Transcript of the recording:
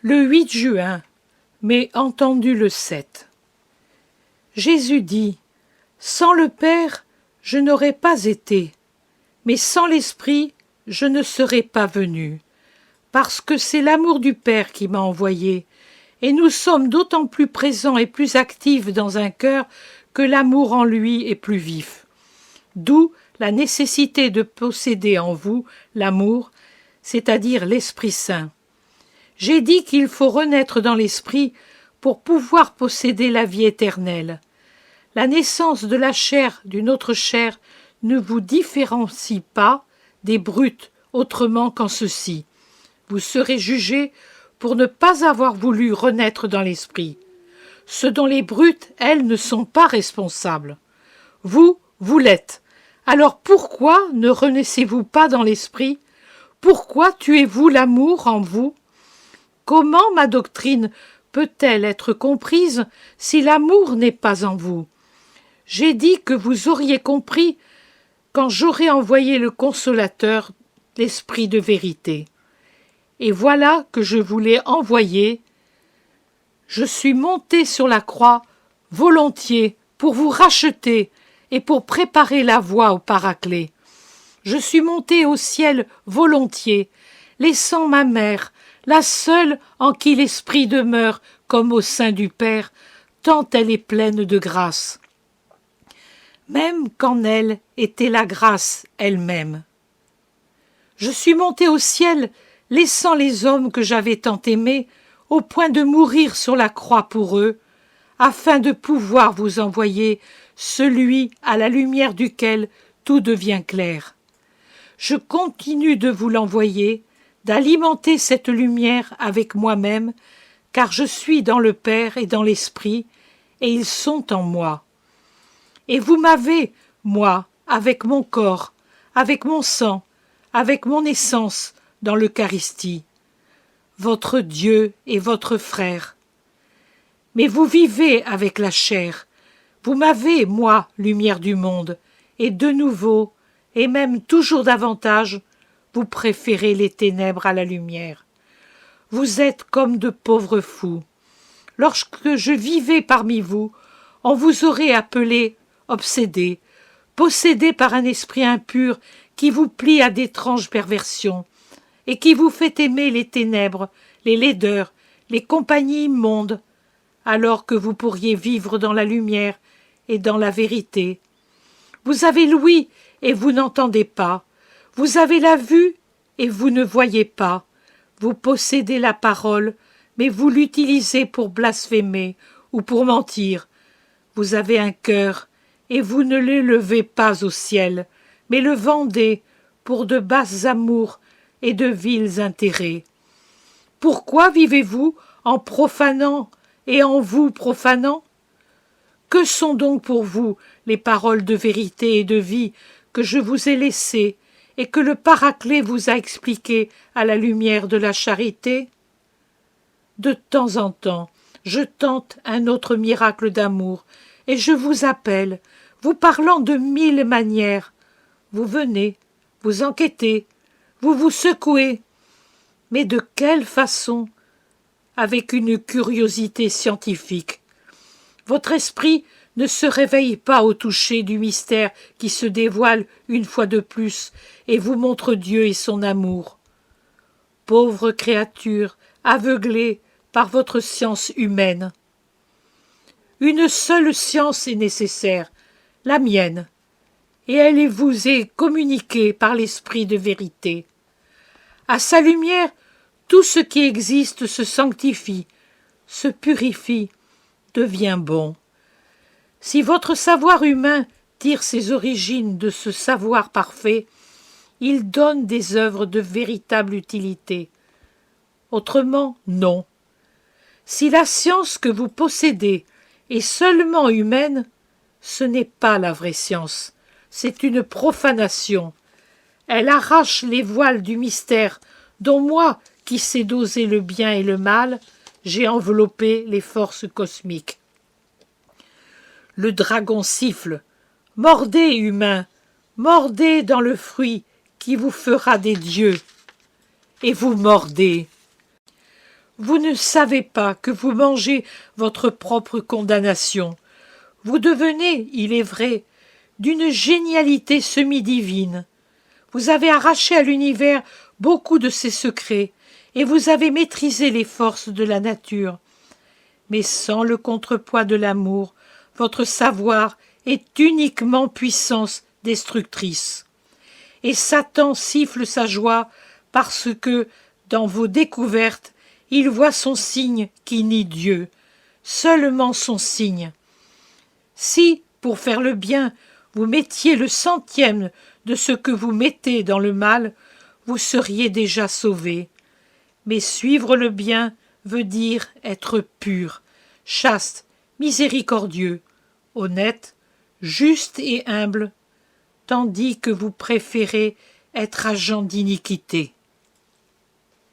Le 8 juin, mais entendu le 7. Jésus dit : Sans le Père, je n'aurais pas été, mais sans l'Esprit, je ne serais pas venu, parce que c'est l'amour du Père qui m'a envoyé, et nous sommes d'autant plus présents et plus actifs dans un cœur que l'amour en lui est plus vif. D'où la nécessité de posséder en vous l'amour, c'est-à-dire l'Esprit Saint. J'ai dit qu'il faut renaître dans l'Esprit pour pouvoir posséder la vie éternelle. La naissance de la chair d'une autre chair ne vous différencie pas des brutes autrement qu'en ceci. Vous serez jugés pour ne pas avoir voulu renaître dans l'Esprit. Ce dont les brutes, elles, ne sont pas responsables. Vous, vous l'êtes. Alors pourquoi ne renaissez-vous pas dans l'Esprit ? Pourquoi tuez-vous l'amour en vous ? Comment ma doctrine peut-elle être comprise si l'amour n'est pas en vous ? J'ai dit que vous auriez compris quand j'aurai envoyé le Consolateur, l'Esprit de vérité. Et voilà que je vous l'ai envoyé. Je suis monté sur la croix volontiers pour vous racheter et pour préparer la voie au Paraclet. Je suis monté au ciel volontiers, laissant ma mère, la seule en qui l'Esprit demeure comme au sein du Père, tant elle est pleine de grâce. Même qu'en elle était la grâce elle-même. Je suis monté au ciel, laissant les hommes que j'avais tant aimés, au point de mourir sur la croix pour eux, afin de pouvoir vous envoyer celui à la lumière duquel tout devient clair. Je continue de vous l'envoyer, d'alimenter cette lumière avec moi-même, car je suis dans le Père et dans l'Esprit, et ils sont en moi. Et vous m'avez, moi, avec mon corps, avec mon sang, avec mon essence, dans l'Eucharistie, votre Dieu et votre frère. Mais vous vivez avec la chair, vous m'avez, moi, lumière du monde, et de nouveau, et même toujours davantage, vous préférez les ténèbres à la lumière. Vous êtes comme de pauvres fous. Lorsque je vivais parmi vous, on vous aurait appelé obsédé, possédé par un esprit impur qui vous plie à d'étranges perversions, et qui vous fait aimer les ténèbres, les laideurs, les compagnies immondes, alors que vous pourriez vivre dans la lumière et dans la vérité. Vous avez l'ouïe et vous n'entendez pas. Vous avez la vue et vous ne voyez pas. Vous possédez la parole, mais vous l'utilisez pour blasphémer ou pour mentir. Vous avez un cœur et vous ne l'élevez pas au ciel, mais le vendez pour de basses amours et de vils intérêts. Pourquoi vivez-vous en profanant et en vous profanant ? Que sont donc pour vous les paroles de vérité et de vie que je vous ai laissées et que le Paraclet vous a expliquées à la lumière de la charité ? De temps en temps, je tente un autre miracle d'amour et je vous appelle, vous parlant de 1000 manières. Vous venez, vous enquêtez, vous vous secouez. Mais de quelle façon ? Avec une curiosité scientifique. Votre esprit ne se réveille pas au toucher du mystère qui se dévoile une fois de plus et vous montre Dieu et son amour. Pauvre créature, aveuglée par votre science humaine. Une seule science est nécessaire, la mienne, et elle vous est communiquée par l'Esprit de vérité. À sa lumière, tout ce qui existe se sanctifie, se purifie, devient bon. Si votre savoir humain tire ses origines de ce savoir parfait, il donne des œuvres de véritable utilité. Autrement, non. Si la science que vous possédez est seulement humaine, ce n'est pas la vraie science, c'est une profanation. Elle arrache les voiles du mystère dont moi, qui sais doser le bien et le mal, j'ai enveloppé les forces cosmiques. Le dragon siffle. Mordez, humains, mordez dans le fruit qui vous fera des dieux. Et vous mordez. Vous ne savez pas que vous mangez votre propre condamnation. Vous devenez, il est vrai, d'une génialité semi-divine. Vous avez arraché à l'univers beaucoup de ses secrets, et vous avez maîtrisé les forces de la nature. Mais sans le contrepoids de l'amour, votre savoir est uniquement puissance destructrice. Et Satan siffle sa joie parce que, dans vos découvertes, il voit son signe qui nie Dieu, seulement son signe. Si, pour faire le bien, vous mettiez le centième de ce que vous mettez dans le mal, vous seriez déjà sauvés. Mais suivre le bien veut dire être pur, chaste, miséricordieux, honnête, juste et humble, tandis que vous préférez être agent d'iniquité.